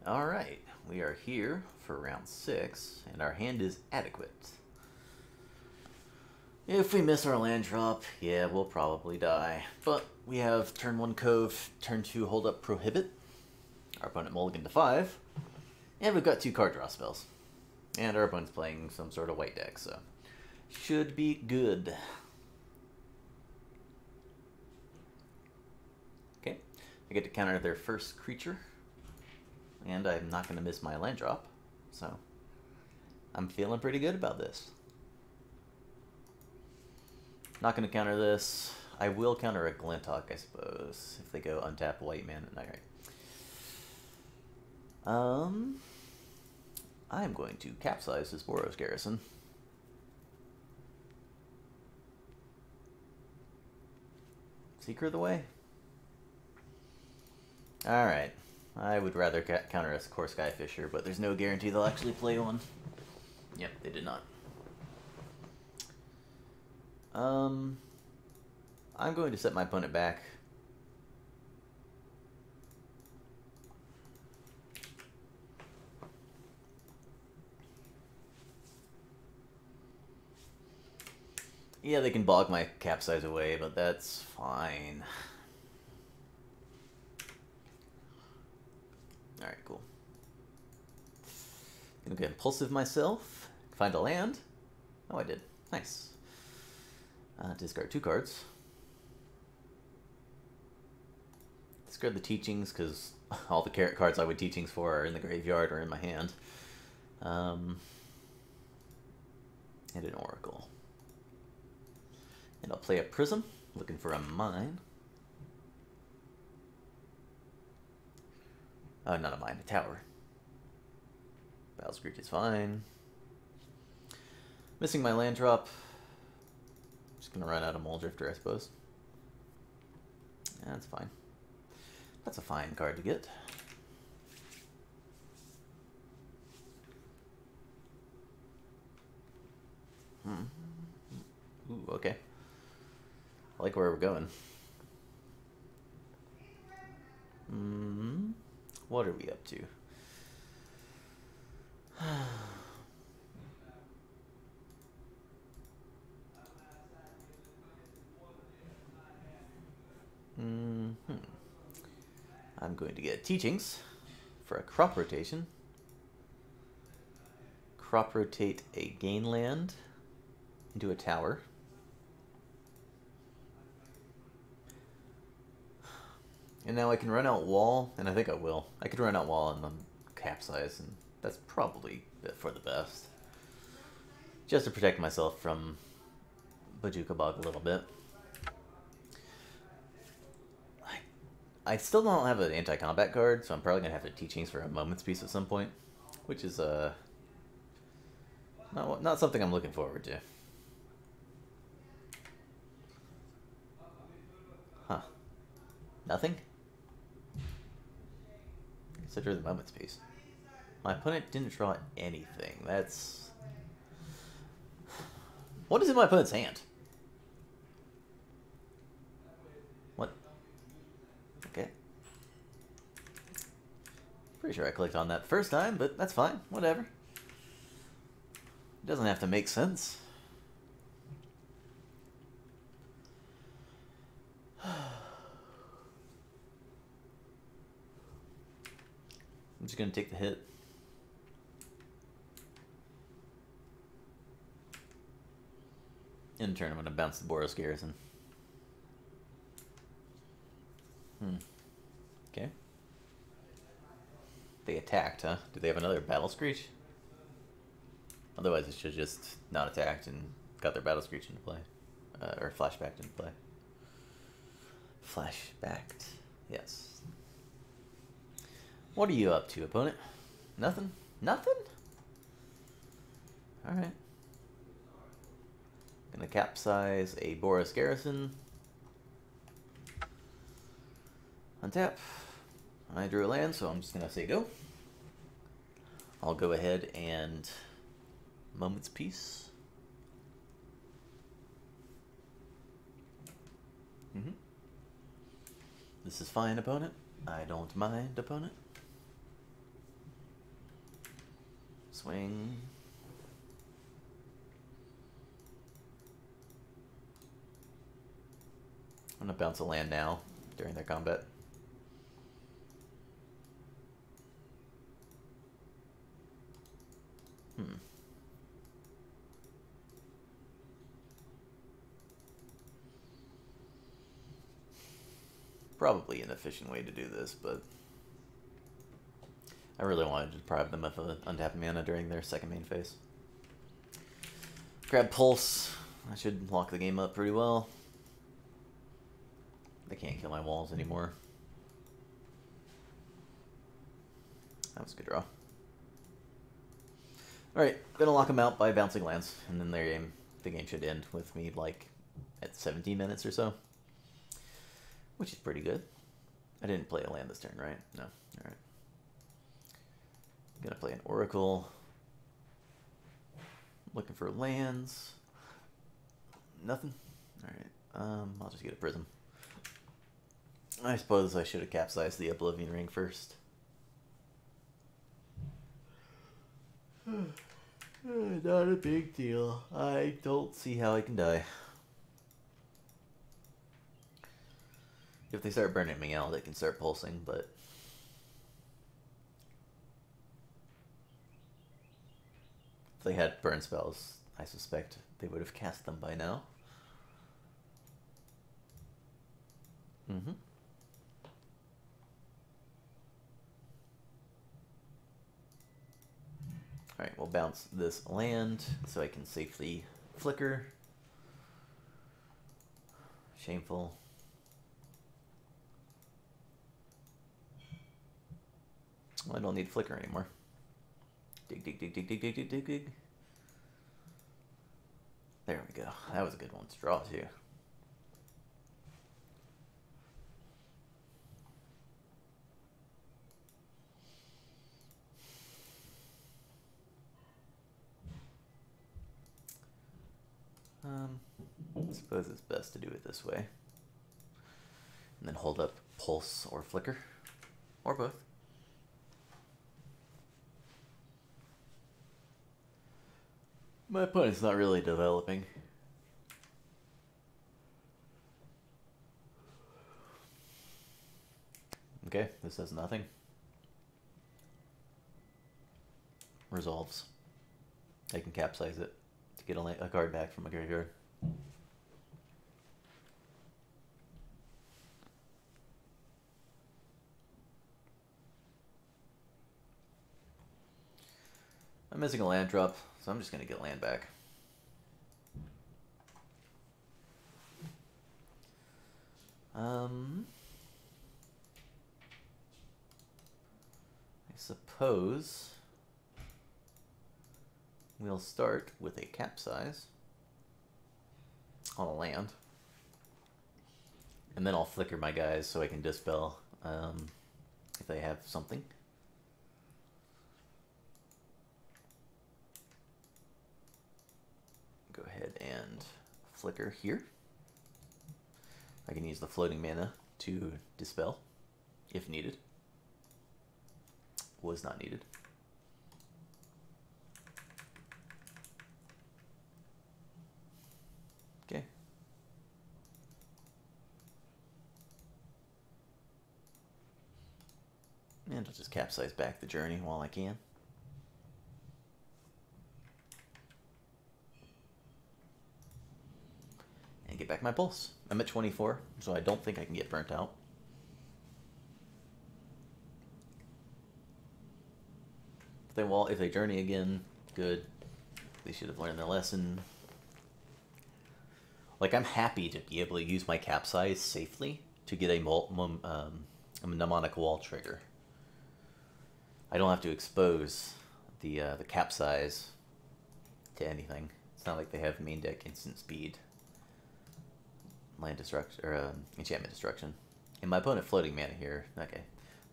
Alright, we are here for round 6, and our hand is adequate. If we miss our land drop, yeah, we'll probably die. But we have turn 1 Cove, turn 2 Hold Up Prohibit, our opponent mulligan to 5, and we've got 2 card draw spells. And our opponent's playing some sort of white deck, so should be good. Okay, I get to counter their first creature. And I'm not going to miss my land drop, so I'm feeling pretty good about this. Not going to counter this. I will counter a Glinthawk, I suppose, if they go untap white man. Alright. I'm going to capsize this Boros Garrison. Seeker of the Way. Alright. I would rather counter a Core Skyfisher, but there's no guarantee they'll actually play one. Yep, they did not. I'm going to set my opponent back. Yeah, they can bog my capsize away, but that's fine. Alright, cool. Gonna get impulsive myself. Find a land. Oh, I did. Nice. Discard 2 cards. Discard the teachings, because all the carrot cards I would teachings for are in the graveyard or in my hand. And an oracle. And I'll play a prism, looking for a mine. Oh, not a mine, a tower. Battle Screech is fine. Missing my land drop. Just gonna run out of Mole Drifter, I suppose. Yeah, that's fine. That's a fine card to get. Ooh, okay. I like where we're going. What are we up to? I'm going to get teachings for a crop rotation. Crop rotate a gain land into a tower. And now I can run out wall, and I think I will. I could run out wall and then capsize, and that's probably for the best. Just to protect myself from Bajuka Bog a little bit. I still don't have an anti-combat card, so I'm probably going to have to teachings for a Moment's Peace at some point. Which is not something I'm looking forward to. Huh. Nothing? Consider the Moment's Peace. My opponent didn't draw anything. That's... What is in my opponent's hand? What? Okay. Pretty sure I clicked on that the first time, but that's fine. Whatever. It doesn't have to make sense. I'm just going to take the hit. In turn, I'm going to bounce the Boros Garrison. Okay. They attacked, huh? Do they have another Battle Screech? Otherwise, it should just not attacked and got their Battle Screech into play. Or flashbacked into play. Flashbacked. Yes. What are you up to, opponent? Nothing? Nothing? Alright. Gonna capsize a Boros Garrison. Untap. I drew a land, so I'm just gonna say go. I'll go ahead and Moment's Peace. This is fine, opponent. I don't mind, opponent. swing. I'm gonna bounce a land now during their combat. Probably an efficient way to do this, but I really wanted to deprive them of an untapped mana during their second main phase. Grab Pulse. I should lock the game up pretty well. They can't kill my walls anymore. That was a good draw. Alright, gonna lock them out by bouncing lands, and then the game should end with me like at 17 minutes or so. Which is pretty good. I didn't play a land this turn, right? No. Alright. Gonna play an Oracle. Looking for lands. Nothing? Alright. I'll just get a Prism. I suppose I should have capsized the Oblivion Ring first. Not a big deal. I don't see how I can die. If they start burning me out, they can start pulsing, but... if they had burn spells, I suspect they would have cast them by now. Alright, we'll bounce this land so I can safely flicker. Shameful. Well, I don't need flicker anymore. Dig, dig, dig, dig, dig, dig, dig, dig, dig. There we go. That was a good one to draw too. I suppose it's best to do it this way. And then hold up Pulse or Flicker. Or both. My opponent's not really developing. Okay, this does nothing. Resolves. I can capsize it to get a card back from a graveyard. I'm missing a land drop, so I'm just going to get land back. I suppose we'll start with a capsize on a land. And then I'll flicker my guys so I can dispel if they have something. Go ahead and flicker here. I can use the floating mana to dispel if needed. Was not needed. Okay. And I'll just capsize back the journey while I can. And get back my pulse. I'm at 24, so I don't think I can get burnt out. If they journey again, good. They should have learned their lesson. Like, I'm happy to be able to use my capsize safely to get a mnemonic wall trigger. I don't have to expose the capsize to anything. It's not like they have main deck instant speed, land destruction, or enchantment destruction. And my opponent floating mana here. Okay,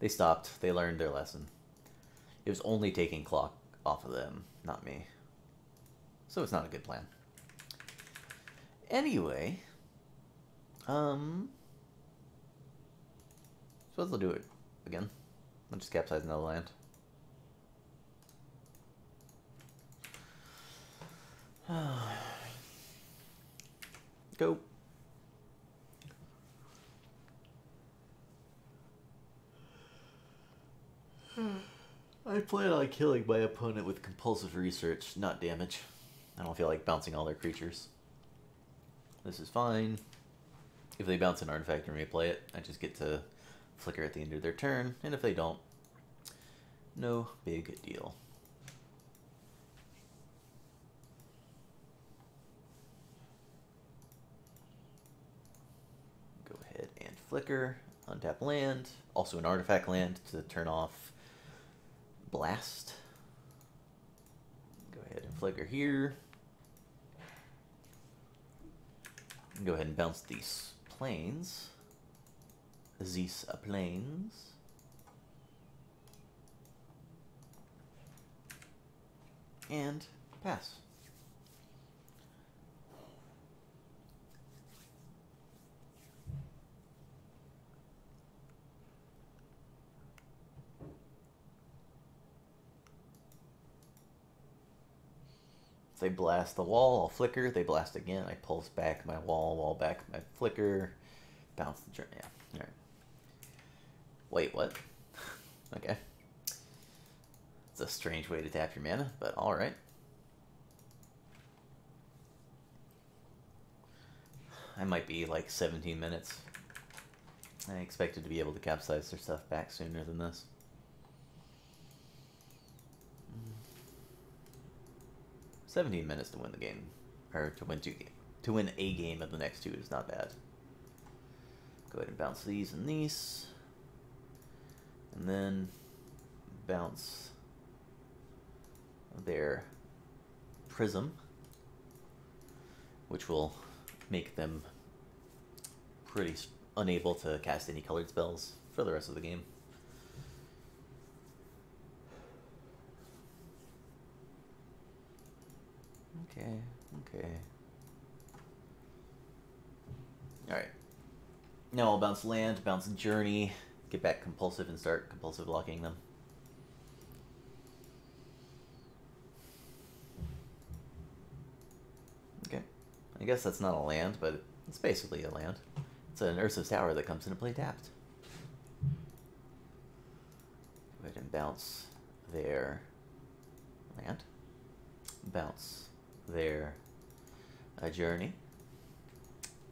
they stopped. They learned their lesson. It was only taking clock off of them, not me. So it's not a good plan. Anyway, suppose I'll do it again. I'll just capsize another land. Go. I plan on killing my opponent with compulsive research, not damage. I don't feel like bouncing all their creatures. This is fine. If they bounce an artifact and replay it, I just get to flicker at the end of their turn, and if they don't, no big deal. Go ahead and flicker, untap land, also an artifact land to turn off Blast. Go ahead and flicker here. Go ahead and bounce these planes. These planes. And pass. If they blast the wall, I'll flicker. They blast again, I pulse back my wall back my flicker, bounce the journey. Yeah, alright. Wait, what? Okay. It's a strange way to tap your mana, but alright. I might be like 17 minutes. I expected to be able to capsize their stuff back sooner than this. 17 minutes to win the game, or to win to win a game of the next two is not bad. Go ahead and bounce these and these, and then bounce their prism, which will make them pretty unable to cast any colored spells for the rest of the game. Okay. Alright. Now I'll bounce land, bounce journey, get back compulsive and start compulsive locking them. Okay. I guess that's not a land, but it's basically a land. It's an Ursa's Tower that comes into play tapped. Go ahead and bounce their land. Bounce their journey.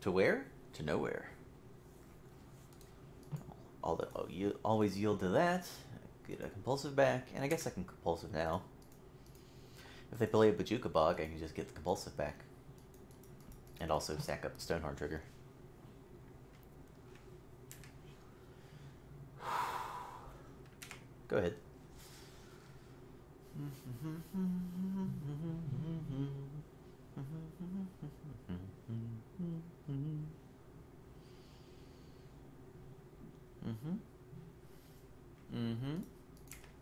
To where? To nowhere. You always yield to that. Get a compulsive back, and I guess I can compulsive now. If they play a Bajuka Bog, I can just get the compulsive back. And also stack up the Stonehorn trigger. Go ahead.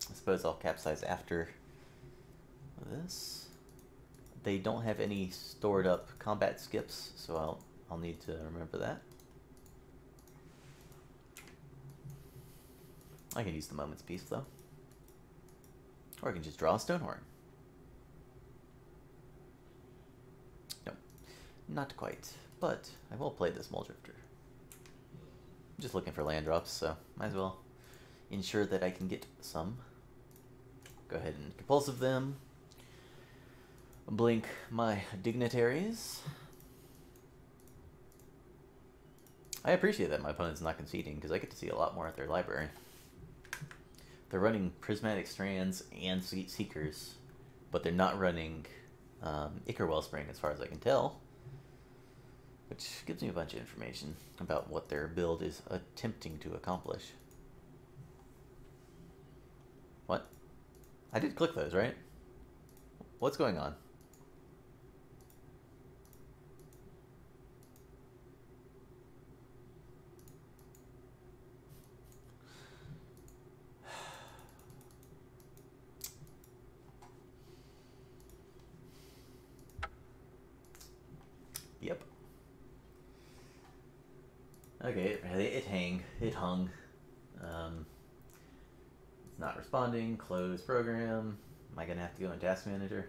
I suppose I'll capsize after this. They don't have any stored up combat skips, so I'll need to remember that. I can use the Moment's Peace though. Or I can just draw a Stonehorn. No, not quite. But I will play this Muldrifter. I'm just looking for land drops, so might as well ensure that I can get some. Go ahead and compulsive them. Blink my dignitaries. I appreciate that my opponent's not conceding, because I get to see a lot more at their library. They're running Prismatic Strands and Seekers, but they're not running Ichor Wellspring as far as I can tell, which gives me a bunch of information about what their build is attempting to accomplish. What? I did click those, right? What's going on? Yep. Okay, it hung. It's not responding. Close program. Am I gonna have to go in Task Manager?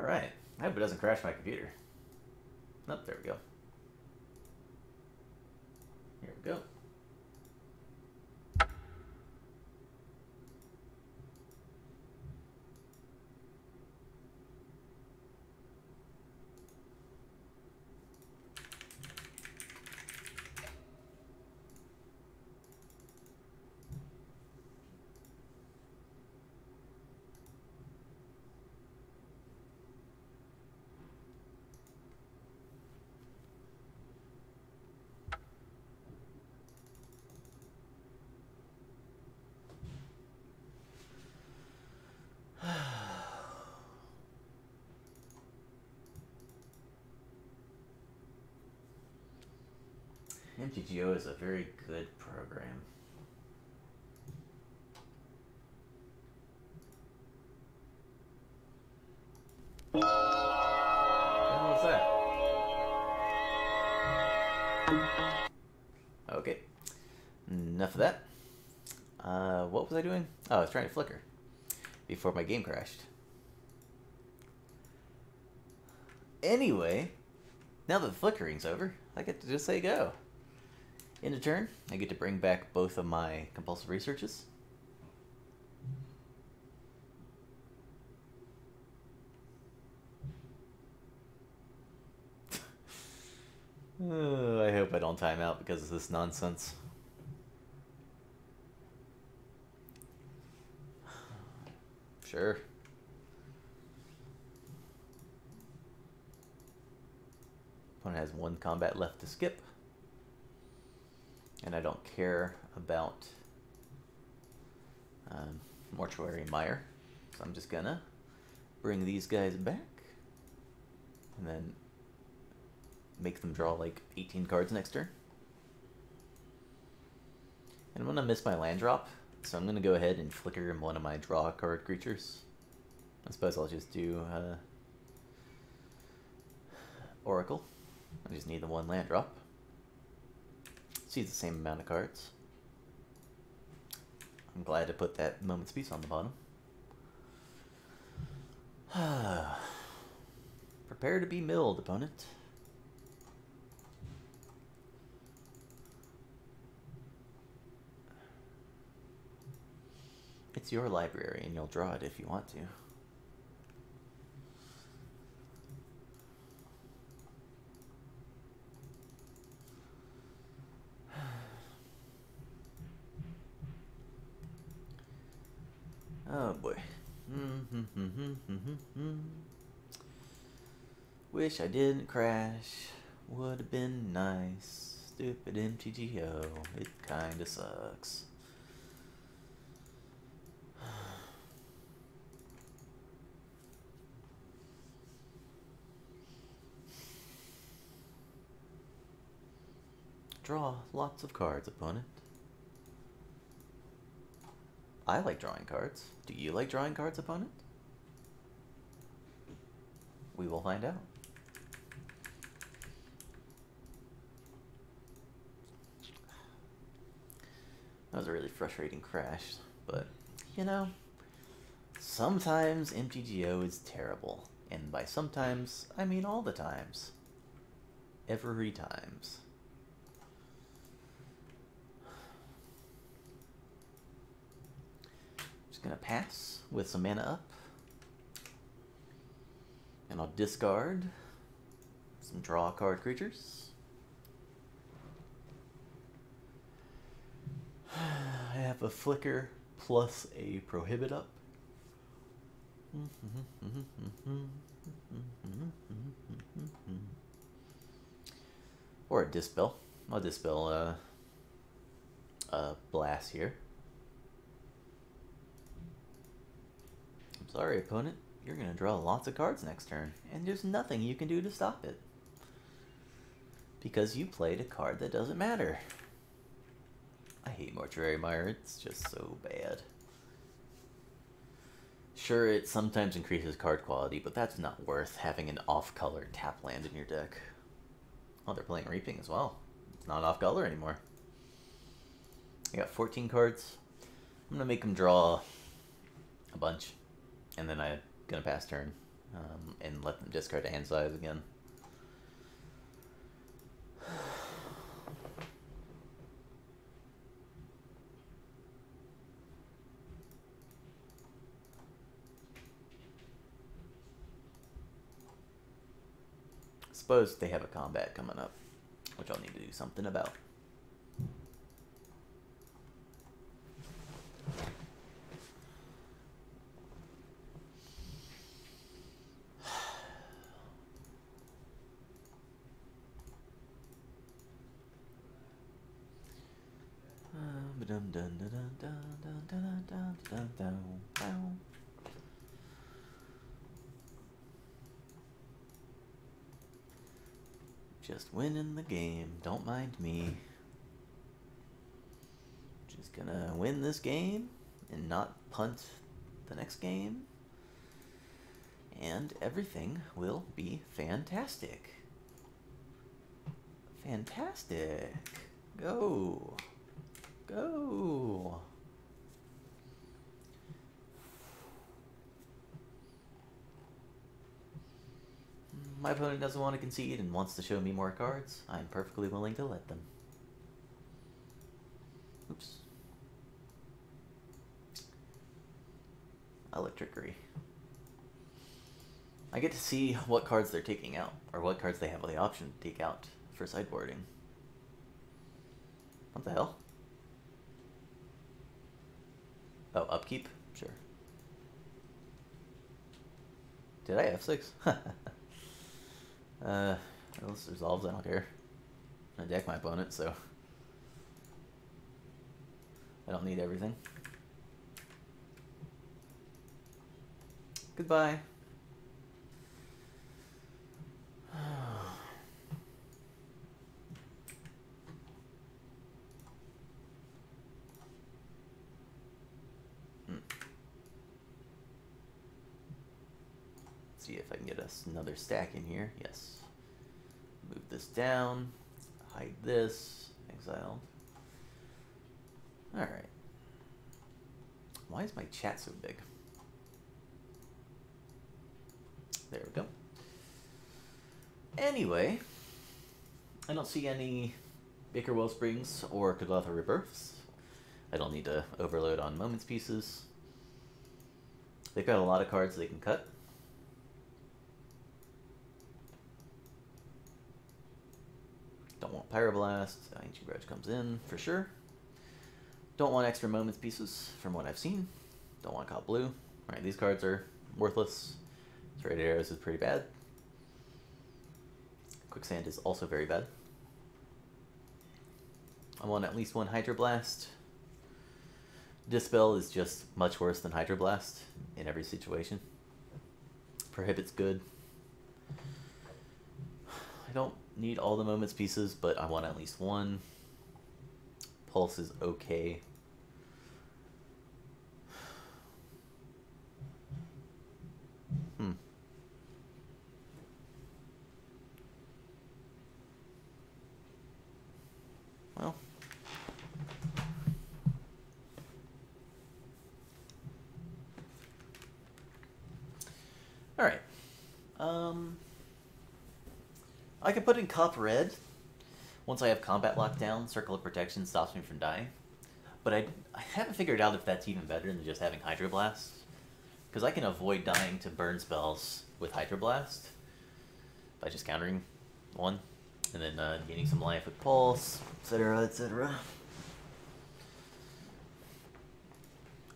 Alright. I hope it doesn't crash my computer. Nope, there we go. Here we go. MTGO is a very good program. What was that? Okay. Enough of that. What was I doing? Oh, I was trying to flicker before my game crashed. Anyway, now that the flickering's over, I get to just say go. In a turn, I get to bring back both of my compulsive researches. I hope I don't time out because of this nonsense. Sure. Opponent has 1 combat left to skip. And I don't care about Mortuary Mire. So I'm just gonna bring these guys back. And then make them draw like 18 cards next turn. And I'm gonna miss my land drop. So I'm gonna go ahead and flicker one of my draw card creatures. I suppose I'll just do Oracle. I just need the 1 land drop. See the same amount of cards. I'm glad to put that Moment's Peace on the bottom. Prepare to be milled, opponent. It's your library and you'll draw it if you want to. Oh boy. Wish I didn't crash. Would have been nice. Stupid MTGO. It kinda sucks. Draw lots of cards, opponent. I like drawing cards. Do you like drawing cards, opponent? We will find out. That was a really frustrating crash, but, you know, sometimes MTGO is terrible. And by sometimes, I mean all the times. Every times. Gonna pass with some mana up, and I'll discard some draw card creatures. I have a flicker plus a prohibit up. Or a dispel. I'll dispel blast here. Sorry, opponent. You're going to draw lots of cards next turn, and there's nothing you can do to stop it. Because you played a card that doesn't matter. I hate Mortuary Mire. It's just so bad. Sure, it sometimes increases card quality, but that's not worth having an off-color tap land in your deck. Oh, they're playing Reaping as well. It's not off-color anymore. I got 14 cards. I'm going to make them draw a bunch. And then I'm gonna pass turn. and let them discard hand size again. Suppose they have a combat coming up, which I'll need to do something about. Just winning the game, don't mind me. Just gonna win this game and not punt the next game, and everything will be fantastic. Fantastic. Go. Go. My opponent doesn't want to concede and wants to show me more cards. I'm perfectly willing to let them. Oops. Electrickery. I get to see what cards they're taking out, or what cards they have the option to take out for sideboarding. What the hell? Oh, upkeep? Sure. Did I F6? This resolves, I don't care. I deck my opponent, so I don't need everything. Goodbye. See if I can get us another stack in here. Yes. Move this down. Hide this. Exiled. Alright. Why is my chat so big? There we go. Anyway, I don't see any Baker Wellsprings or Kaglatha Rebirths. I don't need to overload on Moments pieces. They've got a lot of cards they can cut. Don't want Pyroblast. Ancient Grudge comes in for sure. Don't want extra Moments pieces from what I've seen. Don't want Cop Blue. Alright, these cards are worthless. Serrated Arrows is pretty bad. Quicksand is also very bad. I want at least one Hydroblast. Dispel is just much worse than Hydroblast in every situation. Prohibit's good. I don't need all the Moments pieces, but I want at least one. Pulse is okay. Well. Alright. I can put in Cop Red. Once I have combat locked down, Circle of Protection stops me from dying. But I haven't figured out if that's even better than just having Hydroblast. Because I can avoid dying to burn spells with Hydroblast by just countering one. And then gaining some life with Pulse, etc., etc.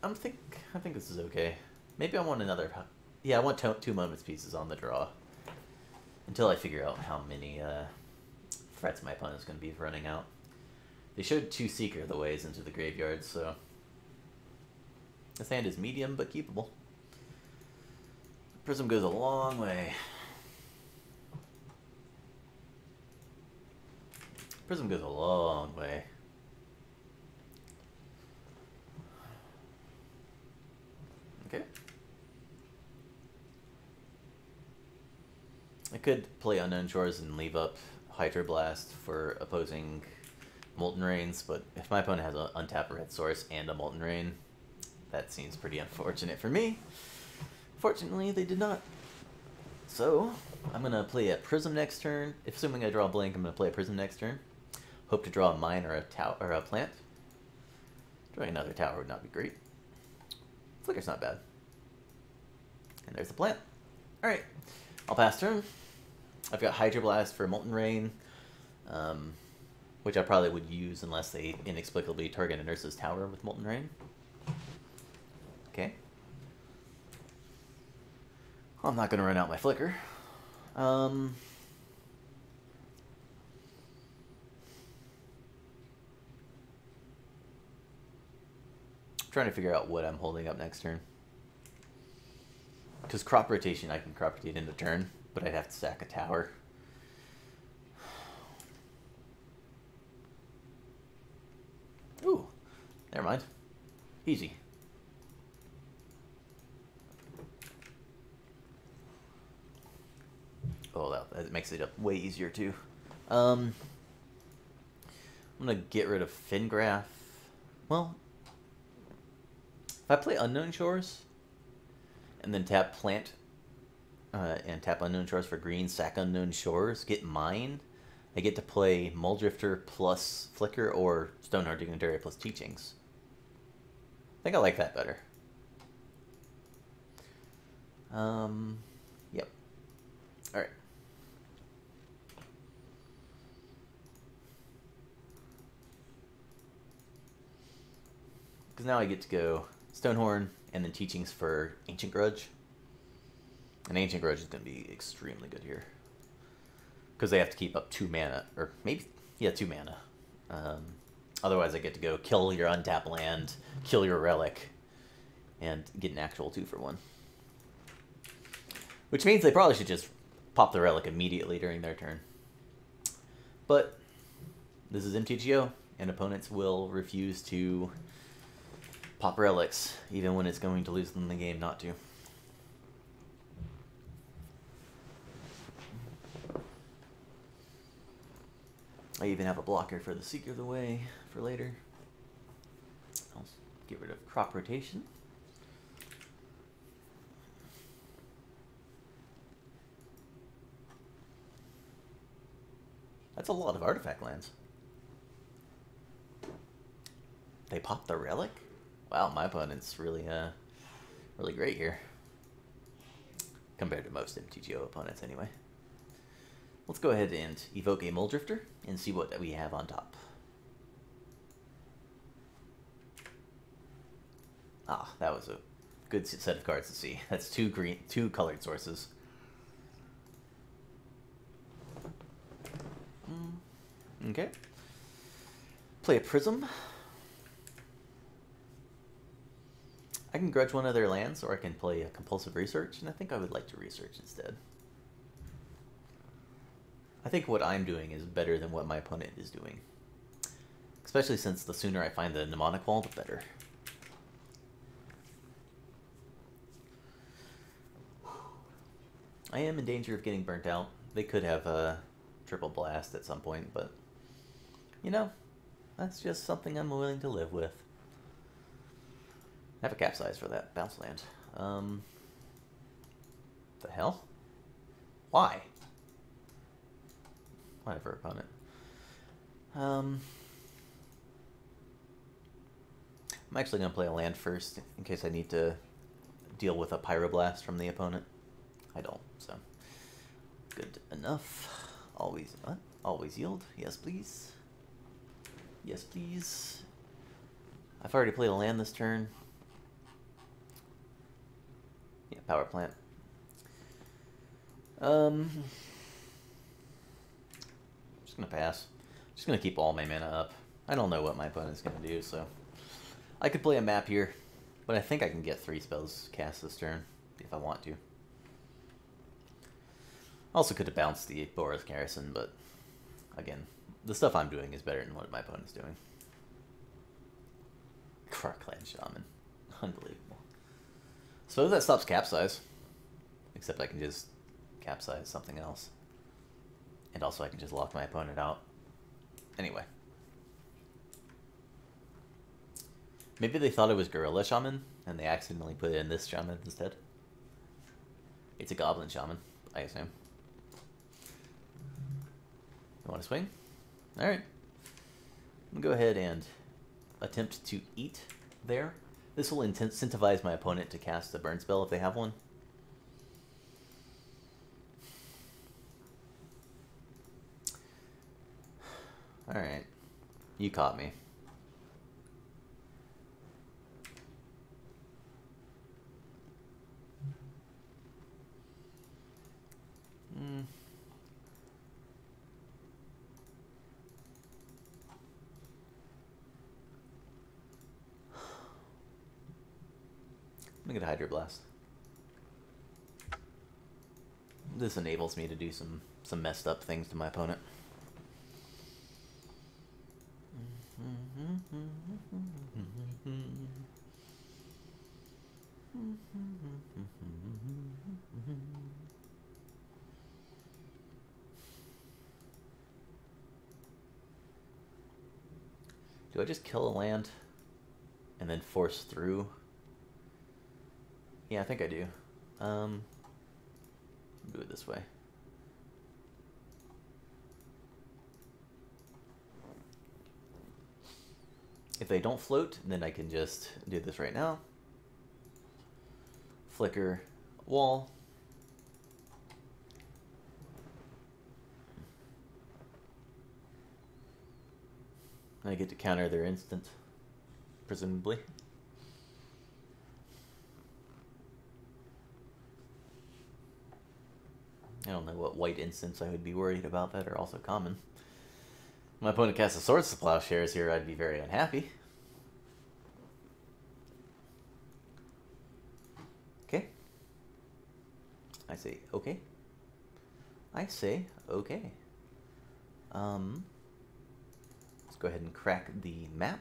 I think this is okay. Maybe I want another... Yeah, I want two Moments pieces on the draw. Until I figure out how many threats my opponent's going to be running out. They showed 2 Seeker of the Ways into the graveyard, so... This hand is medium, but keepable. Prism goes a long way. Prism goes a long way. Okay. I could play Unknown Shores and leave up Hydroblast for opposing Molten Rains, but if my opponent has an untapped red source and a Molten Rain, that seems pretty unfortunate for me. Fortunately, they did not. So, I'm going to play a Prism next turn. If assuming I draw a blank, I'm going to play a Prism next turn. Hope to draw a mine or a tower or a plant. Drawing another tower would not be great. Flicker's not bad. And there's the plant. Alright, I'll pass turn. I've got Hydro Blast for Molten Rain, which I probably would use unless they inexplicably target a Nurse's Tower with Molten Rain. Okay. I'm not going to run out my Flicker. Trying to figure out what I'm holding up next turn. Because crop rotation, I can crop rotate into turn, but I'd have to sack a tower. Ooh, never mind. Easy. Oh, that makes it way easier too. I'm gonna get rid of Fingraph. Well, if I play Unknown Shores and then tap Plant and tap Unknown Shores for green, sack Unknown Shores, get Mine, I get to play Muldrifter plus Flicker or Stonehorn Dignitary plus Teachings. I think I like that better. Yep. Alright. Because now I get to go Stonehorn and then Teachings for Ancient Grudge. And Ancient Grudge is going to be extremely good here. Because they have to keep up 2 mana. Or maybe, yeah, 2 mana. Otherwise I get to go kill your untapped land, kill your relic, and get an actual 2-for-1. Which means they probably should just pop the relic immediately during their turn. But this is MTGO, and opponents will refuse to pop relics, even when it's going to lose them the game not to. I even have a blocker for the Seeker of the Way for later. I'll get rid of crop rotation. That's a lot of artifact lands. They popped the relic? Wow, my opponent's really really great here. Compared to most MTGO opponents anyway. Let's go ahead and evoke a Muldrifter and see what we have on top. Ah, that was a good set of cards to see. That's 2 colored sources. Okay. Play a Prism. I can grudge one of their lands, or I can play a Compulsive Research, and I think I would like to research instead. I think what I'm doing is better than what my opponent is doing. Especially since the sooner I find the mnemonic wall, the better. I am in danger of getting burnt out. They could have a triple blast at some point, but you know, that's just something I'm willing to live with. I have a capsize for that bounce land. The hell? Why? Whatever, opponent. I'm actually going to play a land first, in case I need to deal with a Pyroblast from the opponent. I don't, so. Good enough. Always, what? Always yield. Yes, please. Yes, please. I've already played a land this turn. Yeah, power plant. Just gonna pass. Just gonna keep all my mana up. I don't know what my opponent's gonna do, so I could play a map here, but I think I can get 3 spells cast this turn if I want to. Also could have bounced the Boris Garrison, but again, the stuff I'm doing is better than what my opponent's doing. Krark-Clan Shaman. Unbelievable. So that stops capsize. Except I can just capsize something else. And also I can just lock my opponent out. Anyway. Maybe they thought it was Gorilla Shaman, and they accidentally put it in this Shaman instead. It's a Goblin Shaman. I assume. You want to swing? Alright. I'm going to go ahead and attempt to eat there. This will incentivize my opponent to cast a burn spell if they have one. Alright. You caught me. I'm gonna get a Hydro Blast. This enables me to do some messed up things to my opponent. Do I just kill a land and then force through? Yeah, I think I do. Do it this way. If they don't float, then I can just do this right now. Flicker, wall. I get to counter their instant, presumably. I don't know what white instants I would be worried about that are also common. If my opponent casts a Swords to Plowshares here, I'd be very unhappy. Okay. I say okay. I say okay. Let's go ahead and crack the map.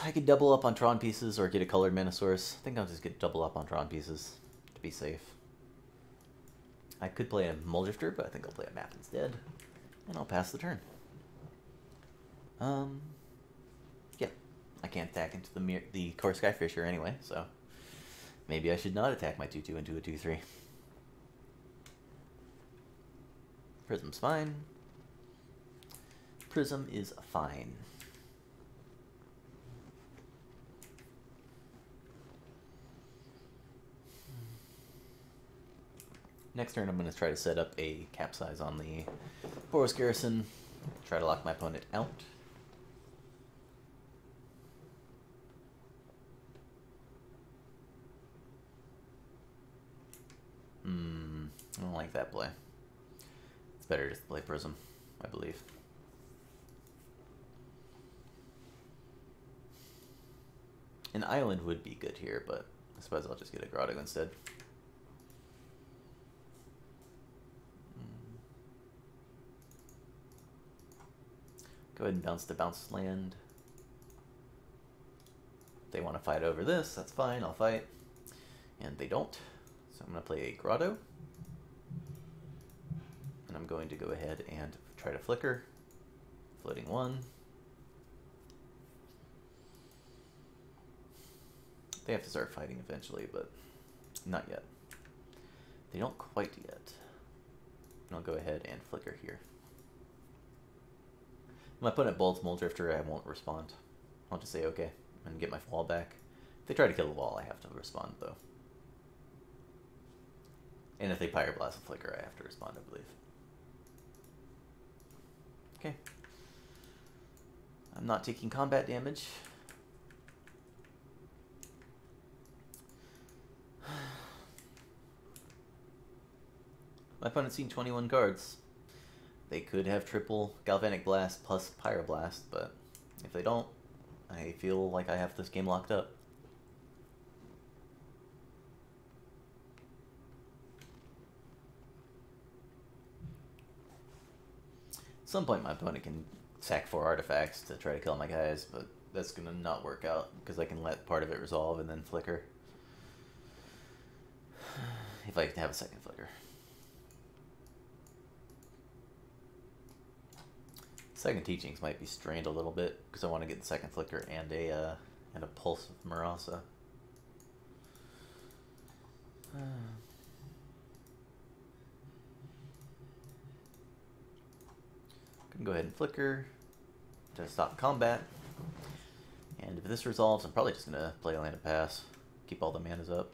I could double up on Tron pieces or get a colored mana source. I think I'll just get double up on Tron pieces to be safe. I could play a Muldrifter, but I think I'll play a map instead. And I'll pass the turn. Yeah. I can't attack into the Core Skyfisher anyway, so maybe I should not attack my 2/2 into a 2/3. Prism's fine. Prism is fine. Next turn, I'm going to try to set up a Capsize on the Boros Garrison. Try to lock my opponent out. I don't like that play. It's better to play Prism, I believe. An island would be good here, but I suppose I'll just get a Grotto instead. Go ahead and bounce the bounce land. If they want to fight over this, that's fine, I'll fight. And they don't. So I'm going to play a Grotto. And I'm going to go ahead and try to flicker. Floating 1. They have to start fighting eventually, but not yet. They don't quite yet. And I'll go ahead and flicker here. If my opponent bolts Muldrifter, I won't respond. I'll just say okay and get my wall back. If they try to kill the wall, I have to respond though. And if they Pyroblast a flicker, I have to respond, I believe. Okay. I'm not taking combat damage. My opponent's seen 21 cards. They could have triple Galvanic Blast plus Pyroblast, but if they don't, I feel like I have this game locked up. At some point my opponent can sack 4 artifacts to try to kill my guys, but that's going to not work out because I can let part of it resolve and then flicker. If I have a second flicker. Second Teachings might be strained a little bit because I want to get the second flicker and a Pulse of Marasa. Go ahead and flicker to stop combat. And if this resolves, I'm probably just going to play a land of pass. Keep all the manas up.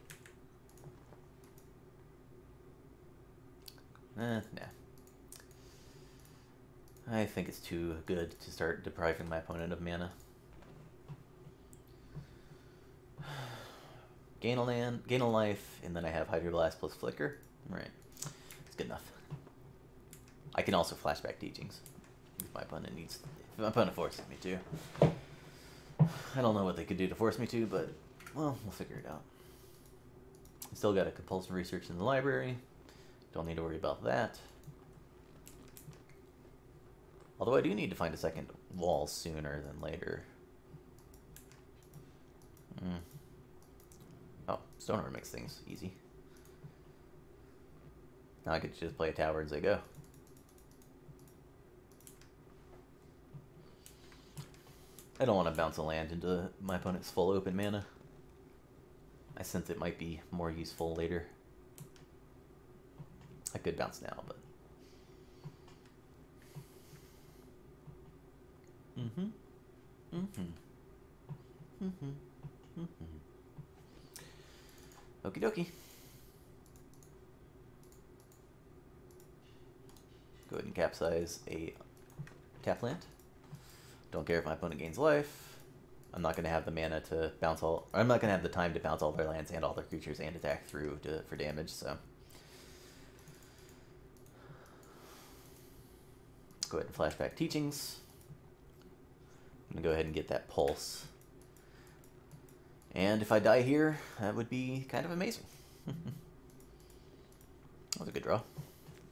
Nah. I think it's too good to start depriving my opponent of mana. Gain a land, gain a life, and then I have Hydroblast plus Flicker. Alright, it's good enough. I can also flashback teachings if my opponent needs, if my opponent forces me to. I don't know what they could do to force me to, but, well, we'll figure it out. Still got a compulsive research in the library. Don't need to worry about that. Although I do need to find a second wall sooner than later. Oh, Stonehorn makes things easy. Now I could just play a tower as I go. I don't want to bounce a land into my opponent's full open mana. I sense it might be more useful later. I could bounce now, but... Okie dokie. Go ahead and capsize a tap land. Don't care if my opponent gains life. I'm not going to have the mana to bounce all... I'm not going to have the time to bounce all their lands and all their creatures and attack through for damage, so... Go ahead and flashback teachings. I'm going to go ahead and get that pulse. And if I die here, that would be kind of amazing. That was a good draw.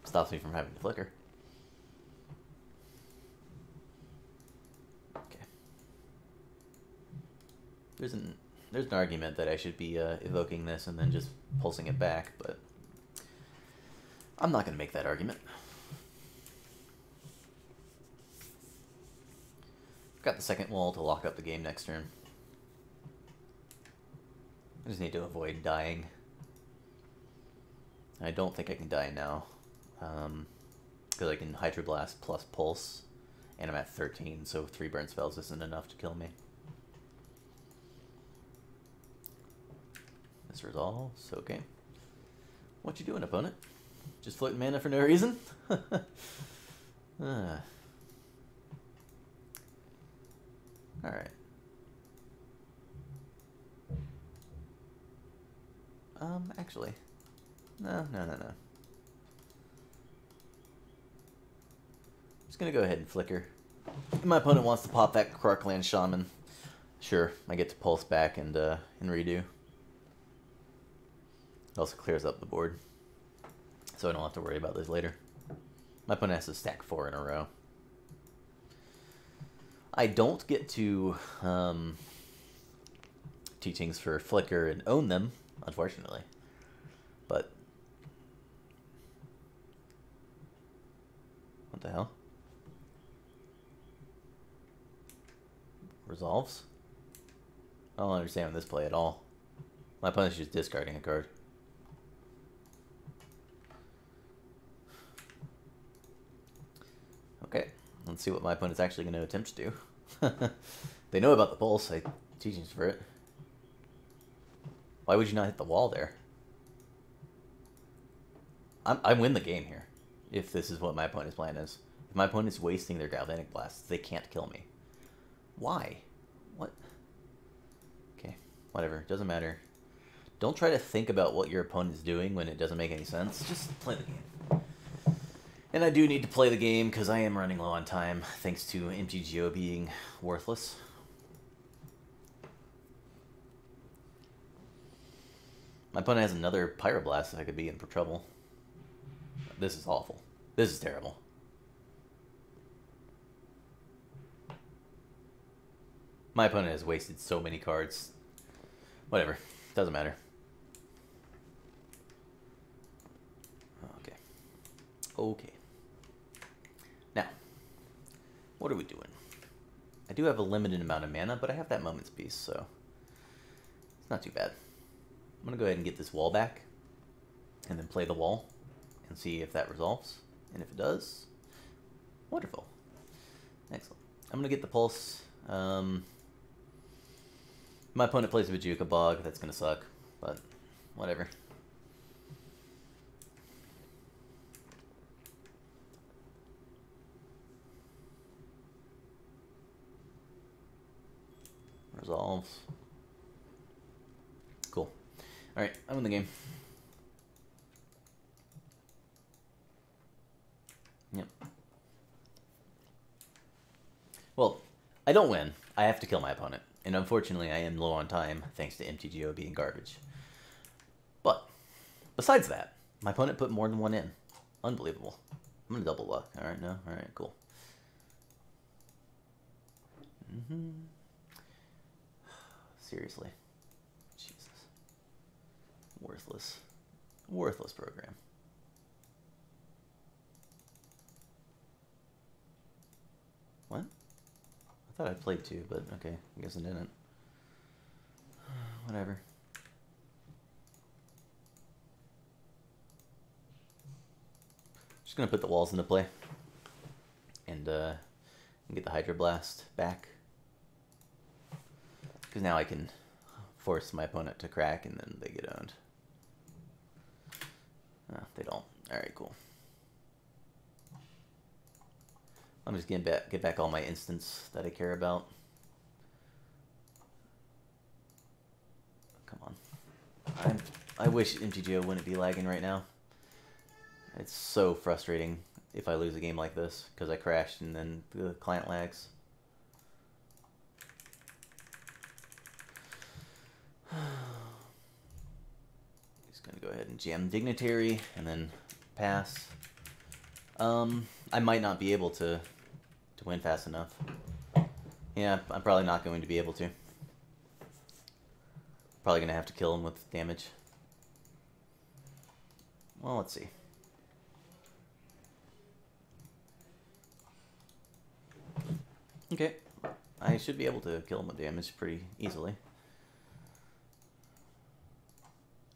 Stops me from having to flicker. Okay. There's an argument that I should be evoking this and then just pulsing it back, but I'm not going to make that argument. Got the second wall to lock up the game next turn. I just need to avoid dying. I don't think I can die now. Because I can Hydroblast plus Pulse, and I'm at 13, so 3 burn spells isn't enough to kill me. This resolves, okay. What you doing, opponent? Just floating mana for no reason? Alright. Actually. No. Just gonna go ahead and flicker. If my opponent wants to pop that Krarkland Shaman, sure, I get to pulse back and redo. It also clears up the board, so I don't have to worry about this later. My opponent has to stack 4 in a row. I don't get to teachings for Flicker and own them, unfortunately. But what the hell? Resolves? I don't understand this play at all. My opponent's just discarding a card. Okay, let's see what my opponent's actually going to attempt to do. They know about the pulse. I teachings for it. Why would you not hit the wall there? I win the game here, if this is what my opponent's plan is. If my opponent's wasting their Galvanic Blasts, they can't kill me. Why? What? Okay, whatever. Doesn't matter. Don't try to think about what your opponent's doing when it doesn't make any sense. Just play the game. And I do need to play the game because I am running low on time, thanks to MTGO being worthless. My opponent has another Pyroblast that I could be in for trouble. This is awful. This is terrible. My opponent has wasted so many cards. Whatever. Doesn't matter. Okay. Okay. Now, what are we doing? I do have a limited amount of mana, but I have that Moment's Peace, so it's not too bad. I'm going to go ahead and get this wall back, and then play the wall, and see if that resolves. And if it does, wonderful. Excellent. I'm gonna get the pulse. My opponent plays a Bajuka Bog. That's gonna suck, but whatever. Resolves. Cool. Alright, I'm in the game. Yep. Well, I don't win. I have to kill my opponent. And unfortunately, I am low on time, thanks to MTGO being garbage. But, besides that, my opponent put more than one in. Unbelievable. I'm gonna double luck. Alright, no? Alright, cool. Seriously. Jesus. Worthless. Worthless program. What? I thought I played two, but okay. I guess I didn't. Whatever. Just gonna put the walls into play. And get the Hydro Blast back. Because now I can force my opponent to crack and then they get owned. Oh, they don't. Alright, cool. I'm just getting get back all my instants that I care about. Come on. I wish MTGO wouldn't be lagging right now. It's so frustrating if I lose a game like this because I crashed and then the client lags. Just gonna go ahead and jam Dignitary and then pass. I might not be able to win fast enough. Yeah, I'm probably not going to be able to. Probably gonna have to kill him with damage. Well, let's see. Okay, I should be able to kill him with damage pretty easily.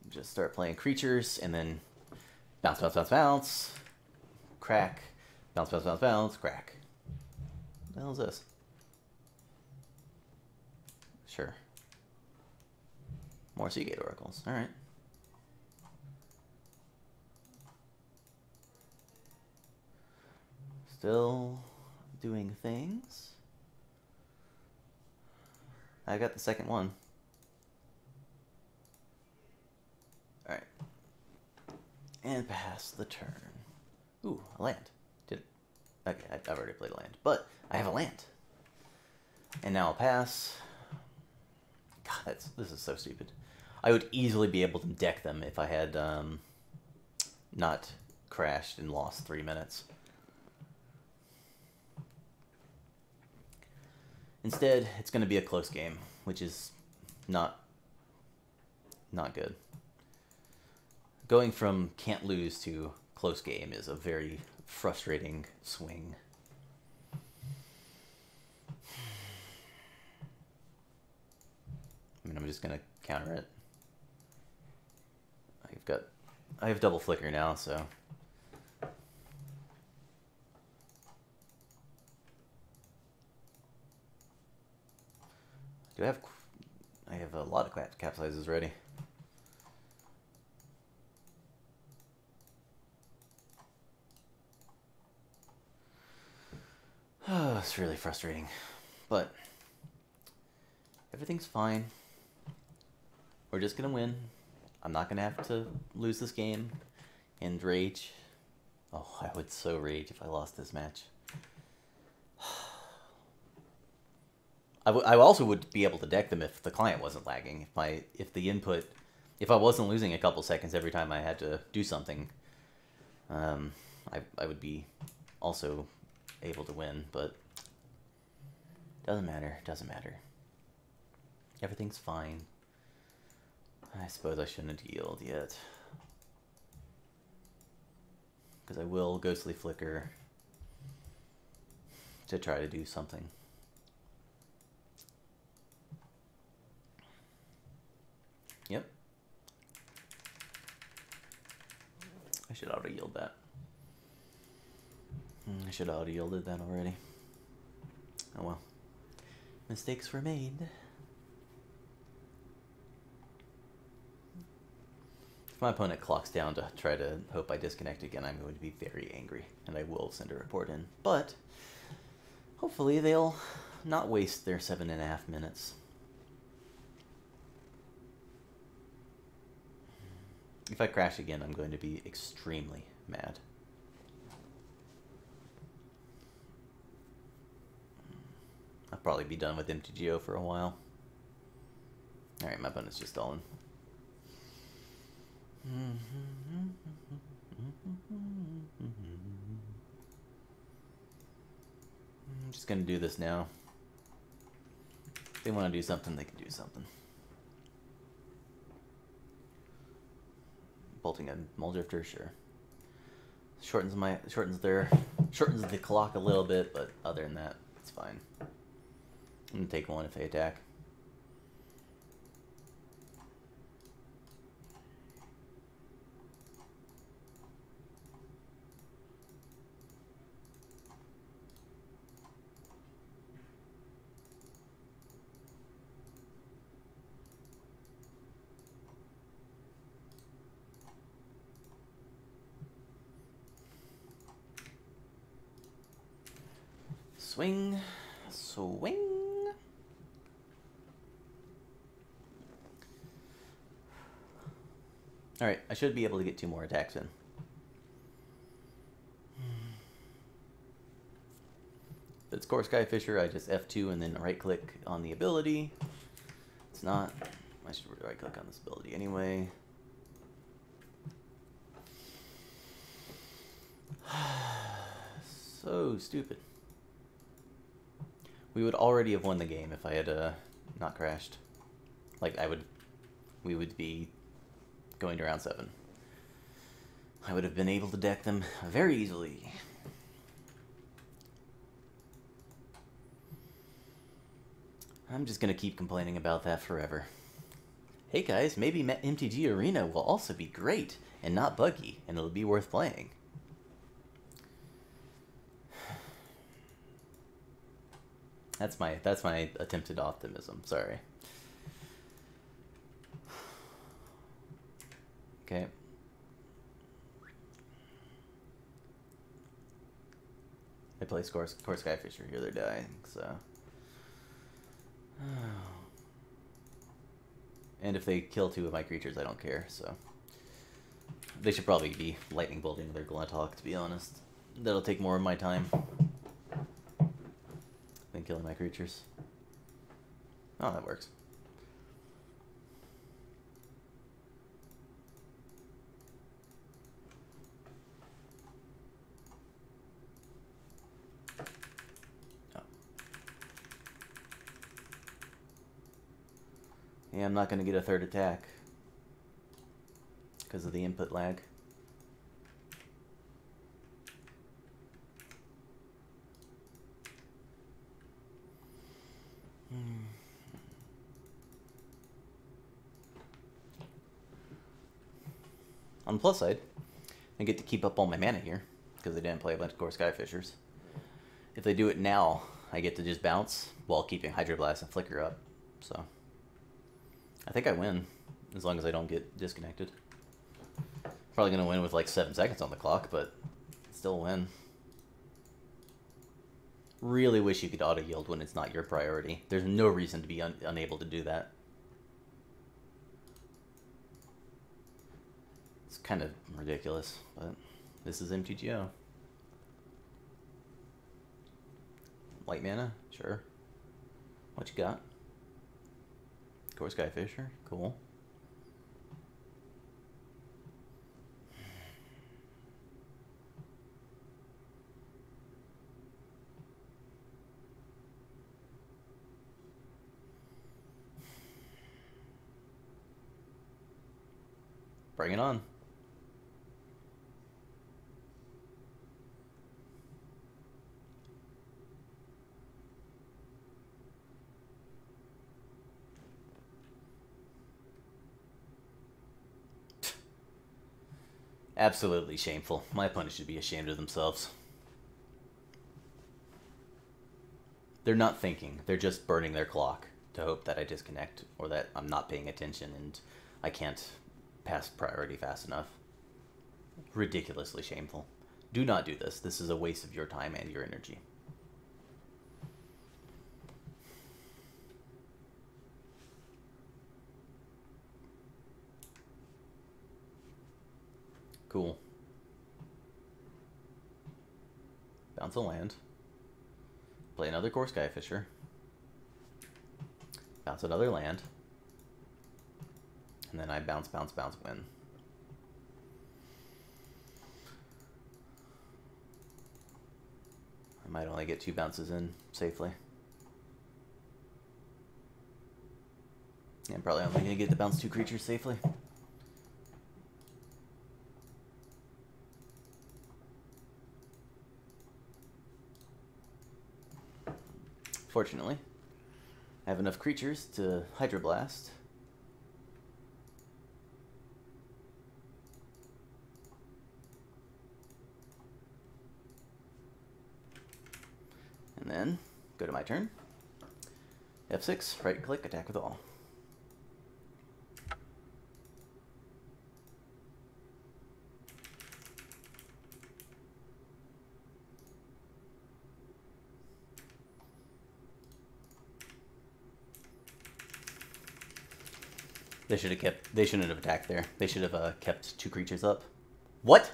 Just start playing creatures and then bounce, bounce, bounce, bounce, crack, bounce, bounce, bounce, bounce, crack. What the hell is this? Sure. More Seagate Oracles. Alright. Still doing things. I got the second one. Alright. And pass the turn. Ooh, a land. Did it? Okay, I've already played a land. But I have a land. And now I'll pass. God, this is so stupid. I would easily be able to deck them if I had not crashed and lost 3 minutes. Instead, it's going to be a close game, which is not good. Going from can't lose to close game is a very frustrating swing. I mean, I'm just going to counter it. I have double flicker now, so... I have a lot of capsizes ready. Oh, it's really frustrating. But everything's fine. We're just gonna win. I'm not gonna have to lose this game and rage. Oh, I would so rage if I lost this match. I also would be able to deck them if the client wasn't lagging. If I wasn't losing a couple seconds every time I had to do something, I would be also able to win. But doesn't matter. Doesn't matter. Everything's fine. I suppose I shouldn't yield yet, because I will Ghostly Flicker to try to do something. Yep. I should auto-yield that. I should have auto-yielded that already. Oh well. Mistakes were made. If my opponent clocks down to try to hope I disconnect again, I'm going to be very angry, and I will send a report in. But hopefully they'll not waste their 7.5 minutes. If I crash again, I'm going to be extremely mad. I'll probably be done with MTGO for a while. Alright, my opponent's just stalling. I'm just gonna do this now. If they want to do something, they can do something. Bolting a Muldrifter, sure. Shortens the clock a little bit, but other than that, it's fine. I'm gonna take one if they attack. Swing, swing. Alright, I should be able to get 2 more attacks in. If it's Core Skyfisher, I just F2 and then right click on the ability. It's not. I should right click on this ability anyway. So stupid. We would already have won the game if I had not crashed. Like, we would be going to round 7. I would have been able to deck them very easily. I'm just gonna keep complaining about that forever. Hey guys, maybe MTG Arena will also be great and not buggy, and it'll be worth playing. That's my attempted optimism. Sorry. Okay. They play Core Skyfisher. Here they're dying, so. And if they kill 2 of my creatures, I don't care, so. They should probably be lightning bolting their Glinthawk, to be honest. That'll take more of my time than killing my creatures. Oh, that works. Oh. Yeah, I'm not going to get a 3rd attack because of the input lag. On the plus side, I get to keep up all my mana here, because they didn't play a bunch of Core Skyfishers. If they do it now, I get to just bounce while keeping Hydroblast and Flicker up. So, I think I win, as long as I don't get disconnected. Probably going to win with like 7 seconds on the clock, but still win. Really wish you could auto-yield when it's not your priority. There's no reason to be unable to do that. It's kind of ridiculous, but this is MTGO. White mana? Sure. What you got? Core Skyfisher? Cool. Bring it on. Absolutely shameful. My opponent should be ashamed of themselves. They're not thinking. They're just burning their clock to hope that I disconnect or that I'm not paying attention and I can't pass priority fast enough. Ridiculously shameful. Do not do this. This is a waste of your time and your energy. Cool. Bounce a land. Play another Core Skyfisher. Bounce another land. And then I bounce, bounce, bounce, win. I might only get 2 bounces in safely. Yeah, I'm probably only going to get to bounce 2 creatures safely. Fortunately, I have enough creatures to Hydroblast. And then, go to my turn. F6, right click, attack with all. They shouldn't have attacked there. They should have kept 2 creatures up. What?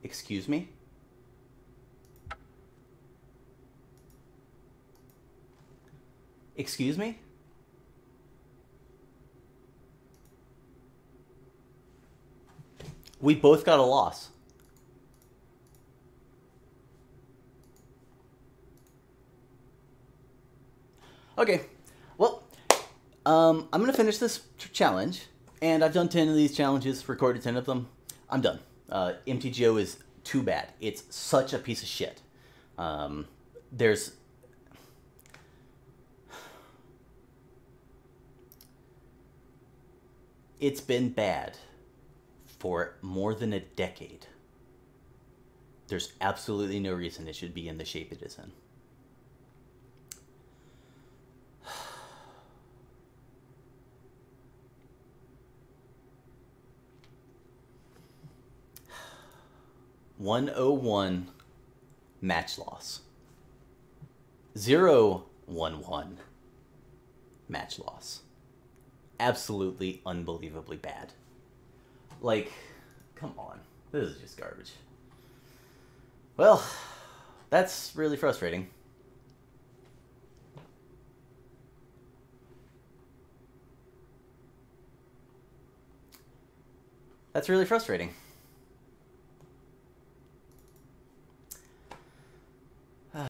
Excuse me? Excuse me? We both got a loss. Okay, well, I'm gonna finish this challenge, and I've done 10 of these challenges, recorded 10 of them. I'm done. MTGO is too bad. It's such a piece of shit. It's been bad for more than a decade. There's absolutely no reason it should be in the shape it is in. $101 match loss. 0-1-1 match loss. Absolutely unbelievably bad. Like, come on. This is just garbage. Well, that's really frustrating. That's really frustrating.